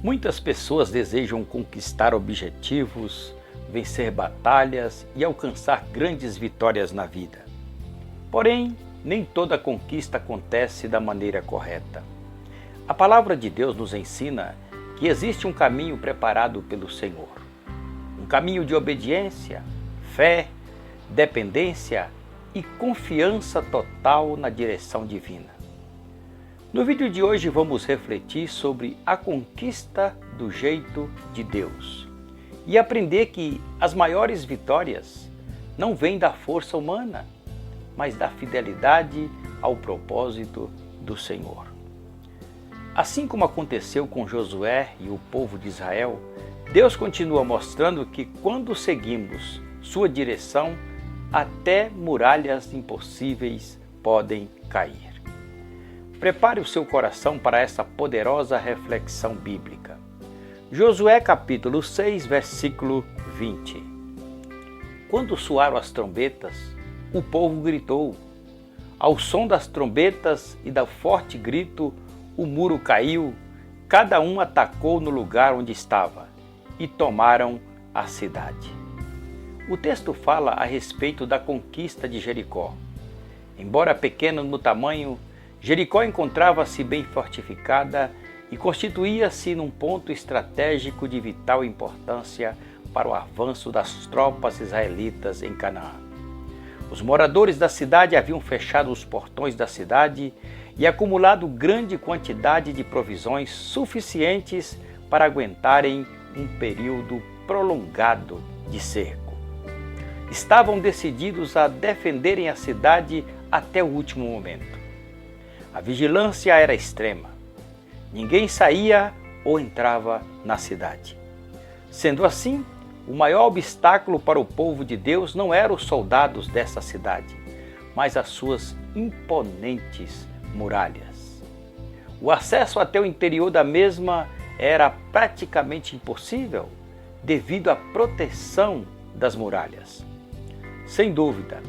Muitas pessoas desejam conquistar objetivos, vencer batalhas e alcançar grandes vitórias na vida. Porém, nem toda conquista acontece da maneira correta. A palavra de Deus nos ensina que existe um caminho preparado pelo Senhor. Um caminho de obediência, fé, dependência e confiança total na direção divina. No vídeo de hoje vamos refletir sobre a conquista do jeito de Deus e aprender que as maiores vitórias não vêm da força humana, mas da fidelidade ao propósito do Senhor. Assim como aconteceu com Josué e o povo de Israel, Deus continua mostrando que quando seguimos sua direção, até muralhas impossíveis podem cair. Prepare o seu coração para essa poderosa reflexão bíblica. Josué capítulo 6, versículo 20. Quando soaram as trombetas, o povo gritou. Ao som das trombetas e do forte grito, o muro caiu, cada um atacou no lugar onde estava e tomaram a cidade. O texto fala a respeito da conquista de Jericó. Embora pequeno no tamanho, Jericó encontrava-se bem fortificada e constituía-se num ponto estratégico de vital importância para o avanço das tropas israelitas em Canaã. Os moradores da cidade haviam fechado os portões da cidade e acumulado grande quantidade de provisões suficientes para aguentarem um período prolongado de cerco. Estavam decididos a defenderem a cidade até o último momento. A vigilância era extrema. Ninguém saía ou entrava na cidade. Sendo assim, o maior obstáculo para o povo de Deus não eram os soldados dessa cidade, mas as suas imponentes muralhas. O acesso até o interior da mesma era praticamente impossível devido à proteção das muralhas. Sem dúvida,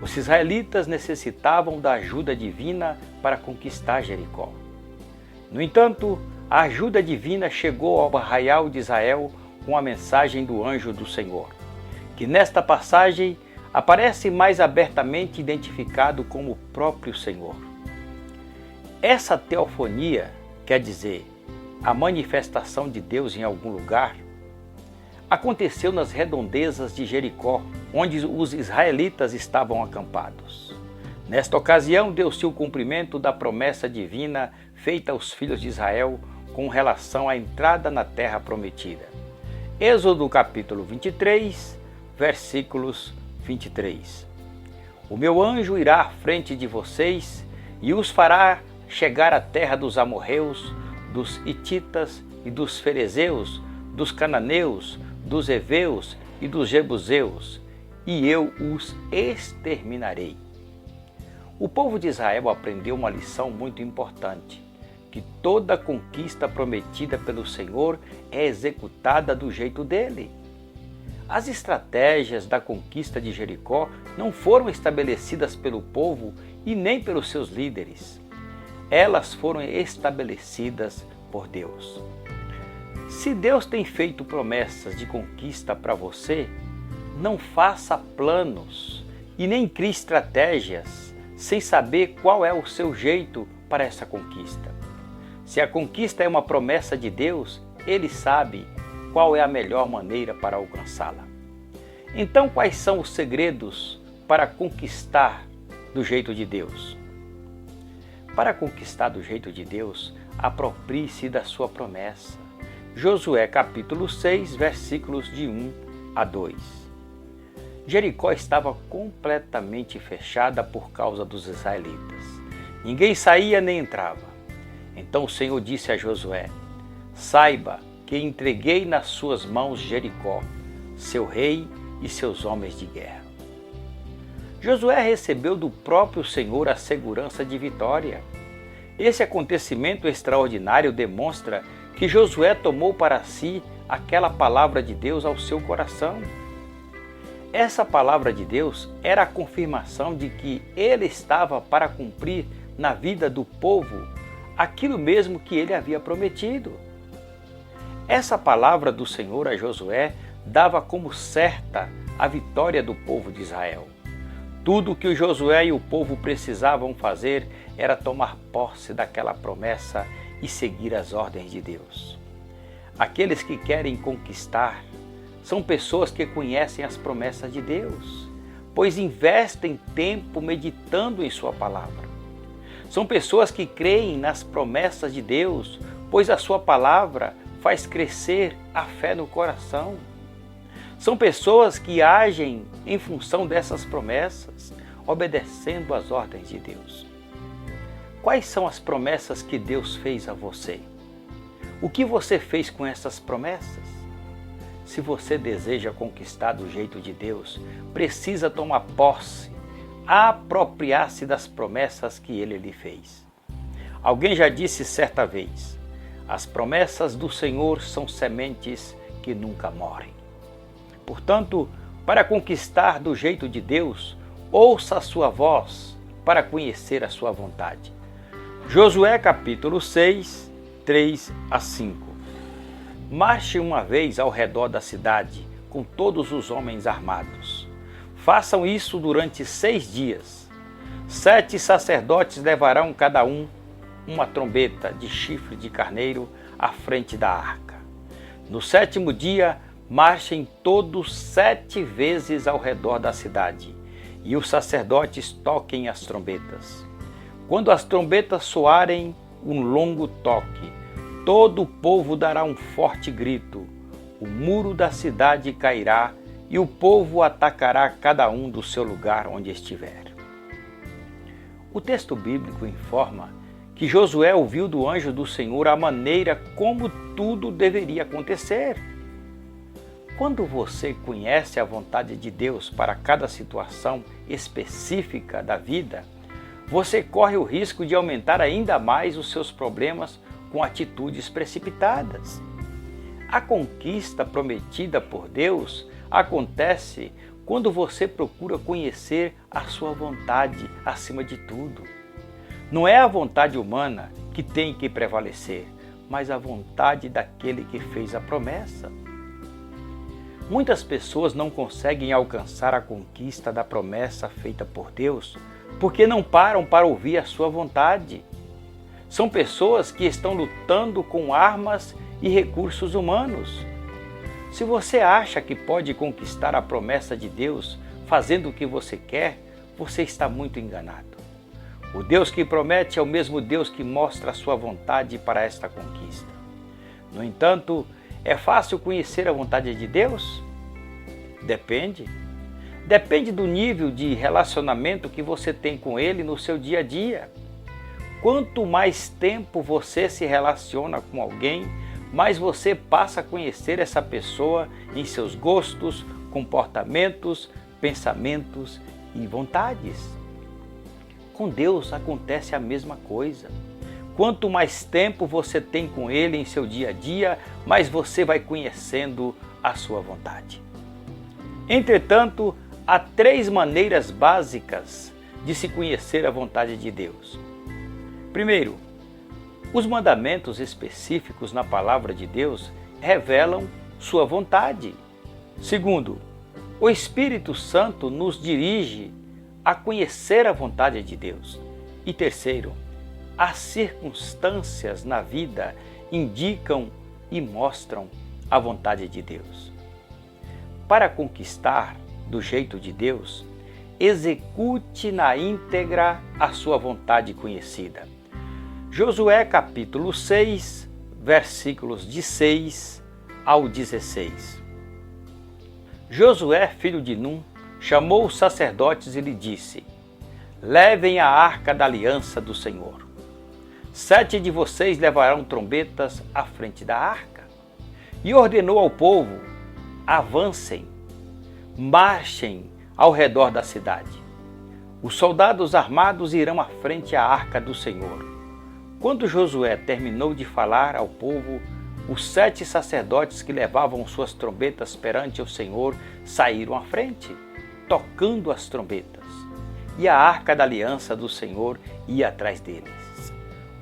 os israelitas necessitavam da ajuda divina para conquistar Jericó. No entanto, a ajuda divina chegou ao arraial de Israel com a mensagem do anjo do Senhor, que nesta passagem aparece mais abertamente identificado como o próprio Senhor. Essa teofonia, quer dizer, a manifestação de Deus em algum lugar, aconteceu nas redondezas de Jericó, onde os israelitas estavam acampados. Nesta ocasião, deu-se o cumprimento da promessa divina feita aos filhos de Israel com relação à entrada na terra prometida. Êxodo capítulo 23, versículos 23. O meu anjo irá à frente de vocês e os fará chegar à terra dos amorreus, dos hititas e dos ferezeus, dos cananeus, dos heveus e dos jebuseus, e eu os exterminarei. O povo de Israel aprendeu uma lição muito importante, que toda conquista prometida pelo Senhor é executada do jeito dele. As estratégias da conquista de Jericó não foram estabelecidas pelo povo e nem pelos seus líderes. Elas foram estabelecidas por Deus. Se Deus tem feito promessas de conquista para você, não faça planos e nem crie estratégias sem saber qual é o seu jeito para essa conquista. Se a conquista é uma promessa de Deus, Ele sabe qual é a melhor maneira para alcançá-la. Então, quais são os segredos para conquistar do jeito de Deus? Para conquistar do jeito de Deus, aproprie-se da sua promessa. Josué capítulo 6, versículos de 1 a 2. Jericó estava completamente fechada por causa dos israelitas. Ninguém saía nem entrava. Então o Senhor disse a Josué: saiba que entreguei nas suas mãos Jericó, seu rei e seus homens de guerra. Josué recebeu do próprio Senhor a segurança de vitória. Esse acontecimento extraordinário demonstra que Josué tomou para si aquela palavra de Deus ao seu coração. Essa palavra de Deus era a confirmação de que ele estava para cumprir na vida do povo aquilo mesmo que ele havia prometido. Essa palavra do Senhor a Josué dava como certa a vitória do povo de Israel. Tudo o que o Josué e o povo precisavam fazer era tomar posse daquela promessa e seguir as ordens de Deus. Aqueles que querem conquistar são pessoas que conhecem as promessas de Deus, pois investem tempo meditando em sua palavra. São pessoas que creem nas promessas de Deus, pois a sua palavra faz crescer a fé no coração. São pessoas que agem em função dessas promessas, obedecendo às ordens de Deus. Quais são as promessas que Deus fez a você? O que você fez com essas promessas? Se você deseja conquistar do jeito de Deus, precisa tomar posse, apropriar-se das promessas que Ele lhe fez. Alguém já disse certa vez: as promessas do Senhor são sementes que nunca morrem. Portanto, para conquistar do jeito de Deus, ouça a sua voz para conhecer a sua vontade. Josué capítulo 6, 3 a 5. Marche uma vez ao redor da cidade com todos os homens armados. Façam isso durante 6 dias. 7 sacerdotes levarão cada um uma trombeta de chifre de carneiro à frente da arca. No 7º dia, marchem todos 7 vezes ao redor da cidade, e os sacerdotes toquem as trombetas. Quando as trombetas soarem um longo toque, todo o povo dará um forte grito, o muro da cidade cairá e o povo atacará cada um do seu lugar onde estiver. O texto bíblico informa que Josué ouviu do anjo do Senhor a maneira como tudo deveria acontecer. Quando você conhece a vontade de Deus para cada situação específica da vida, você corre o risco de aumentar ainda mais os seus problemas com atitudes precipitadas. A conquista prometida por Deus acontece quando você procura conhecer a sua vontade acima de tudo. Não é a vontade humana que tem que prevalecer, mas a vontade daquele que fez a promessa. Muitas pessoas não conseguem alcançar a conquista da promessa feita por Deus porque não param para ouvir a sua vontade. São pessoas que estão lutando com armas e recursos humanos. Se você acha que pode conquistar a promessa de Deus fazendo o que você quer, você está muito enganado. O Deus que promete é o mesmo Deus que mostra a sua vontade para esta conquista. No entanto, é fácil conhecer a vontade de Deus? Depende. Depende do nível de relacionamento que você tem com Ele no seu dia a dia. Quanto mais tempo você se relaciona com alguém, mais você passa a conhecer essa pessoa em seus gostos, comportamentos, pensamentos e vontades. Com Deus acontece a mesma coisa. Quanto mais tempo você tem com Ele em seu dia a dia, mais você vai conhecendo a sua vontade. Entretanto, há 3 maneiras básicas de se conhecer a vontade de Deus. Primeiro, os mandamentos específicos na palavra de Deus revelam sua vontade. Segundo, o Espírito Santo nos dirige a conhecer a vontade de Deus. E terceiro, as circunstâncias na vida indicam e mostram a vontade de Deus. Para conquistar do jeito de Deus, execute na íntegra a sua vontade conhecida. Josué capítulo 6, versículos de 6 ao 16. Josué, filho de Num, chamou os sacerdotes e lhe disse: levem a arca da aliança do Senhor. 7 de vocês levarão trombetas à frente da arca. E ordenou ao povo: avancem, marchem ao redor da cidade. Os soldados armados irão à frente à arca do Senhor. Quando Josué terminou de falar ao povo, os 7 sacerdotes que levavam suas trombetas perante o Senhor saíram à frente, tocando as trombetas, e a arca da aliança do Senhor ia atrás deles.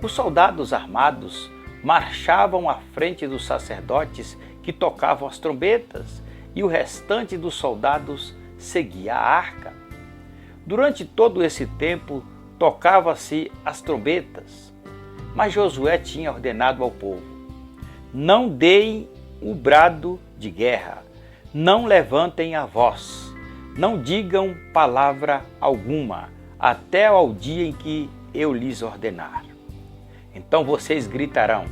Os soldados armados marchavam à frente dos sacerdotes que tocavam as trombetas, e o restante dos soldados seguia a arca. Durante todo esse tempo, tocava-se as trombetas, mas Josué tinha ordenado ao povo: não deem o brado de guerra, não levantem a voz, não digam palavra alguma, até ao dia em que eu lhes ordenar. Então vocês gritarão.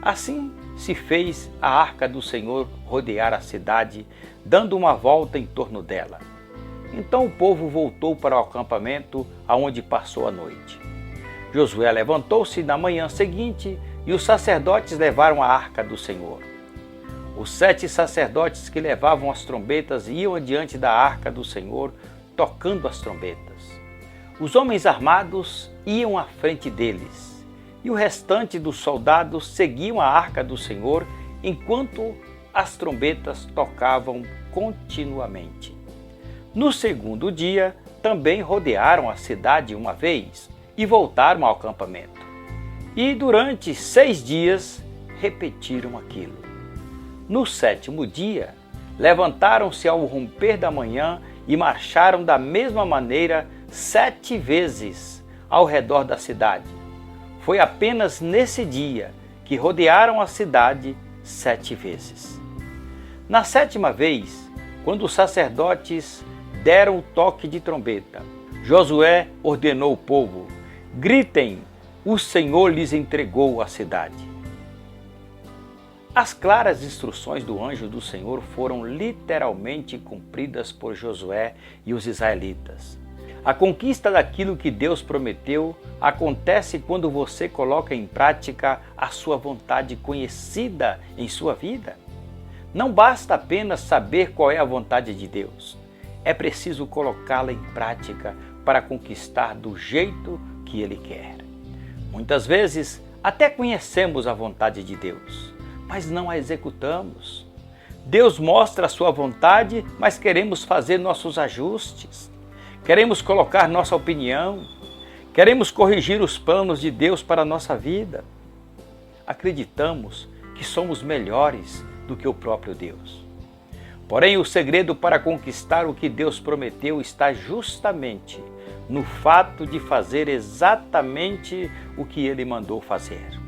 Assim se fez a arca do Senhor rodear a cidade, dando uma volta em torno dela. Então o povo voltou para o acampamento, aonde passou a noite. Josué levantou-se na manhã seguinte e os sacerdotes levaram a arca do Senhor. Os 7 sacerdotes que levavam as trombetas iam adiante da arca do Senhor, tocando as trombetas. Os homens armados iam à frente deles, e o restante dos soldados seguiam a arca do Senhor enquanto as trombetas tocavam continuamente. No segundo dia, também rodearam a cidade uma vez e voltaram ao acampamento. E durante 6 dias repetiram aquilo. No 7º dia, levantaram-se ao romper da manhã e marcharam da mesma maneira 7 vezes ao redor da cidade. Foi apenas nesse dia que rodearam a cidade 7 vezes. Na 7ª vez, quando os sacerdotes deram o toque de trombeta, Josué ordenou o povo: gritem, o Senhor lhes entregou a cidade. As claras instruções do anjo do Senhor foram literalmente cumpridas por Josué e os israelitas. A conquista daquilo que Deus prometeu acontece quando você coloca em prática a sua vontade conhecida em sua vida. Não basta apenas saber qual é a vontade de Deus. É preciso colocá-la em prática para conquistar do jeito que Ele quer. Muitas vezes até conhecemos a vontade de Deus, mas não a executamos. Deus mostra a sua vontade, mas queremos fazer nossos ajustes. Queremos colocar nossa opinião, queremos corrigir os planos de Deus para a nossa vida. Acreditamos que somos melhores do que o próprio Deus. Porém, o segredo para conquistar o que Deus prometeu está justamente no fato de fazer exatamente o que Ele mandou fazer,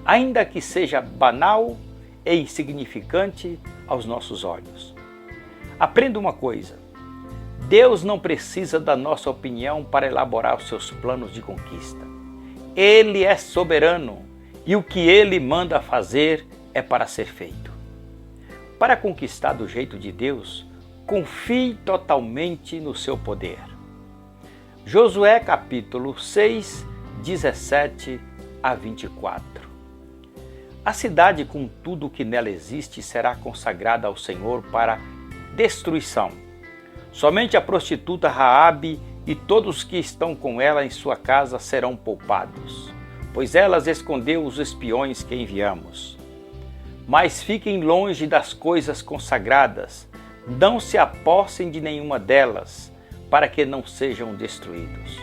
ainda que seja banal e insignificante aos nossos olhos. Aprenda uma coisa: Deus não precisa da nossa opinião para elaborar os seus planos de conquista. Ele é soberano e o que Ele manda fazer é para ser feito. Para conquistar do jeito de Deus, confie totalmente no seu poder. Josué capítulo 6, 17 a 24. A cidade com tudo o que nela existe será consagrada ao Senhor para destruição. Somente a prostituta Raabe e todos os que estão com ela em sua casa serão poupados, pois ela escondeu os espiões que enviamos. Mas fiquem longe das coisas consagradas, não se apossem de nenhuma delas, para que não sejam destruídos.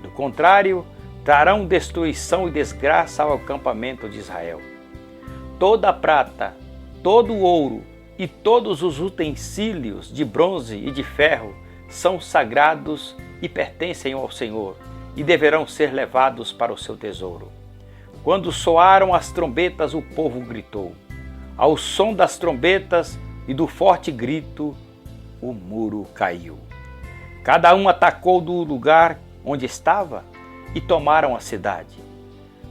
Do contrário, trarão destruição e desgraça ao acampamento de Israel. Toda a prata, todo o ouro e todos os utensílios de bronze e de ferro são sagrados e pertencem ao Senhor e deverão ser levados para o seu tesouro. Quando soaram as trombetas, o povo gritou. Ao som das trombetas e do forte grito, o muro caiu. Cada um atacou do lugar onde estava e tomaram a cidade.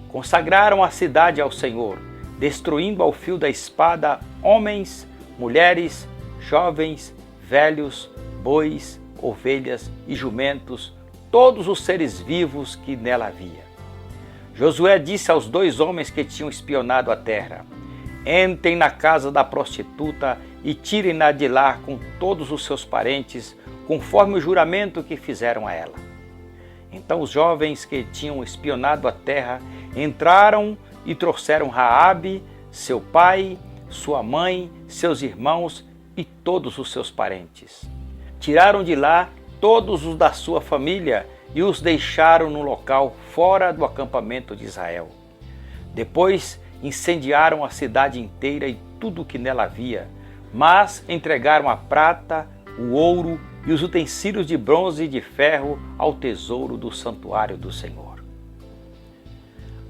Consagraram a cidade ao Senhor, destruindo ao fio da espada homens, mulheres, jovens, velhos, bois, ovelhas e jumentos, todos os seres vivos que nela havia. Josué disse aos 2 homens que tinham espionado a terra: entrem na casa da prostituta e tirem-na de lá com todos os seus parentes, conforme o juramento que fizeram a ela. Então os jovens que tinham espionado a terra entraram e trouxeram Raabe, seu pai, sua mãe, seus irmãos e todos os seus parentes. Tiraram de lá todos os da sua família e os deixaram no local fora do acampamento de Israel. Depois incendiaram a cidade inteira e tudo o que nela havia, mas entregaram a prata, o ouro e os utensílios de bronze e de ferro ao tesouro do santuário do Senhor.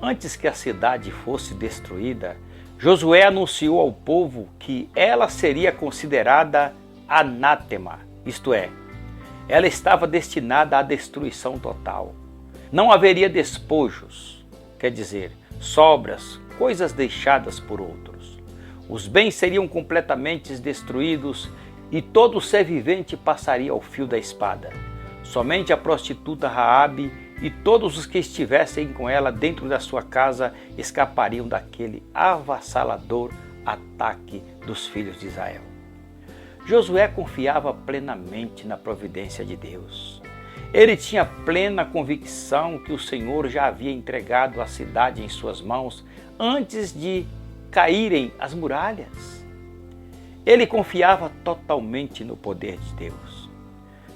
Antes que a cidade fosse destruída, Josué anunciou ao povo que ela seria considerada anátema, isto é, ela estava destinada à destruição total. Não haveria despojos, quer dizer, sobras, coisas deixadas por outros. Os bens seriam completamente destruídos e todo ser vivente passaria ao fio da espada. Somente a prostituta Raabe e todos os que estivessem com ela dentro da sua casa escapariam daquele avassalador ataque dos filhos de Israel. Josué confiava plenamente na providência de Deus. Ele tinha plena convicção que o Senhor já havia entregado a cidade em suas mãos antes de caírem as muralhas. Ele confiava totalmente no poder de Deus.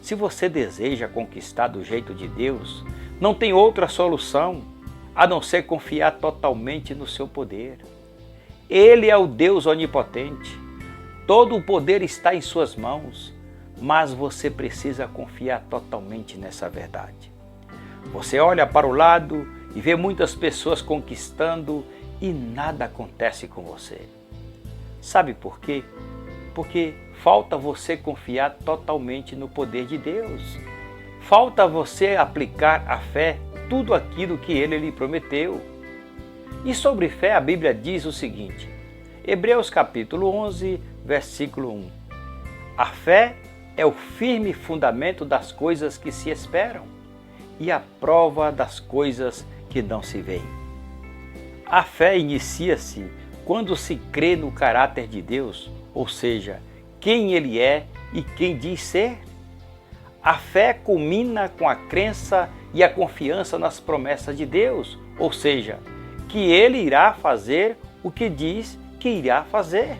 Se você deseja conquistar do jeito de Deus, não tem outra solução a não ser confiar totalmente no seu poder. Ele é o Deus onipotente. Todo o poder está em suas mãos, mas você precisa confiar totalmente nessa verdade. Você olha para o lado e vê muitas pessoas conquistando e nada acontece com você. Sabe por quê? Porque falta você confiar totalmente no poder de Deus. Falta você aplicar a fé tudo aquilo que Ele lhe prometeu. E sobre fé a Bíblia diz o seguinte, Hebreus capítulo 11, versículo 1. A fé é o firme fundamento das coisas que se esperam e a prova das coisas que não se veem. A fé inicia-se quando se crê no caráter de Deus, ou seja, quem Ele é e quem diz ser. A fé culmina com a crença e a confiança nas promessas de Deus, ou seja, que Ele irá fazer o que diz que irá fazer.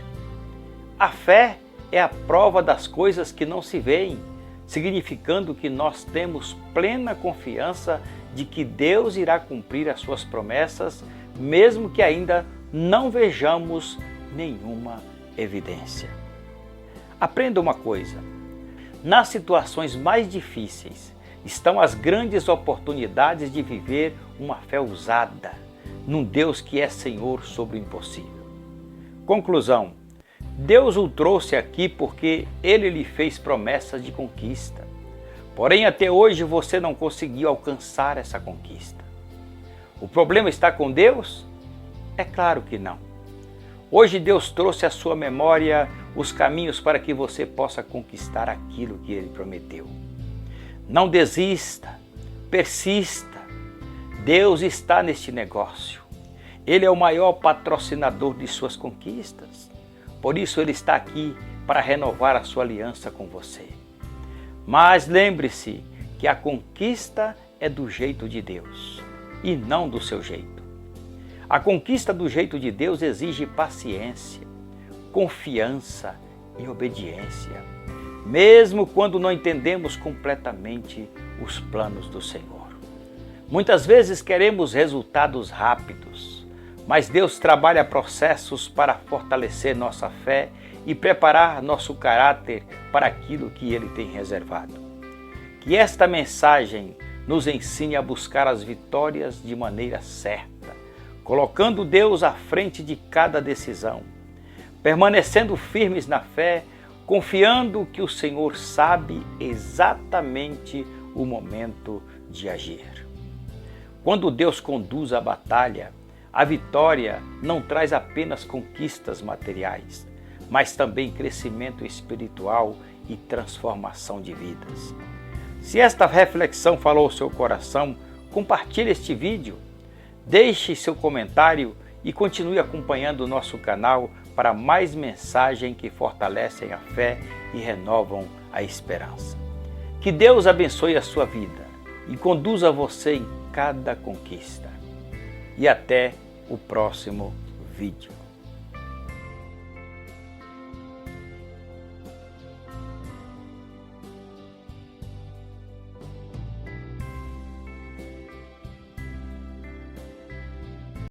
A fé é a prova das coisas que não se veem, significando que nós temos plena confiança de que Deus irá cumprir as suas promessas, mesmo que ainda não vejamos nenhuma evidência. Aprenda uma coisa, nas situações mais difíceis estão as grandes oportunidades de viver uma fé ousada num Deus que é Senhor sobre o impossível. Conclusão, Deus o trouxe aqui porque Ele lhe fez promessas de conquista. Porém, até hoje você não conseguiu alcançar essa conquista. O problema está com Deus? É claro que não. Hoje Deus trouxe à sua memória os caminhos para que você possa conquistar aquilo que Ele prometeu. Não desista, persista. Deus está neste negócio. Ele é o maior patrocinador de suas conquistas. Por isso Ele está aqui para renovar a sua aliança com você. Mas lembre-se que a conquista é do jeito de Deus e não do seu jeito. A conquista do jeito de Deus exige paciência, confiança e obediência, mesmo quando não entendemos completamente os planos do Senhor. Muitas vezes queremos resultados rápidos, mas Deus trabalha processos para fortalecer nossa fé e preparar nosso caráter para aquilo que Ele tem reservado. Que esta mensagem nos ensine a buscar as vitórias de maneira certa, colocando Deus à frente de cada decisão, permanecendo firmes na fé, confiando que o Senhor sabe exatamente o momento de agir. Quando Deus conduz a batalha, a vitória não traz apenas conquistas materiais, mas também crescimento espiritual e transformação de vidas. Se esta reflexão falou ao seu coração, compartilhe este vídeo, deixe seu comentário e continue acompanhando o nosso canal para mais mensagens que fortalecem a fé e renovam a esperança. Que Deus abençoe a sua vida e conduza você em cada conquista. E até o próximo vídeo.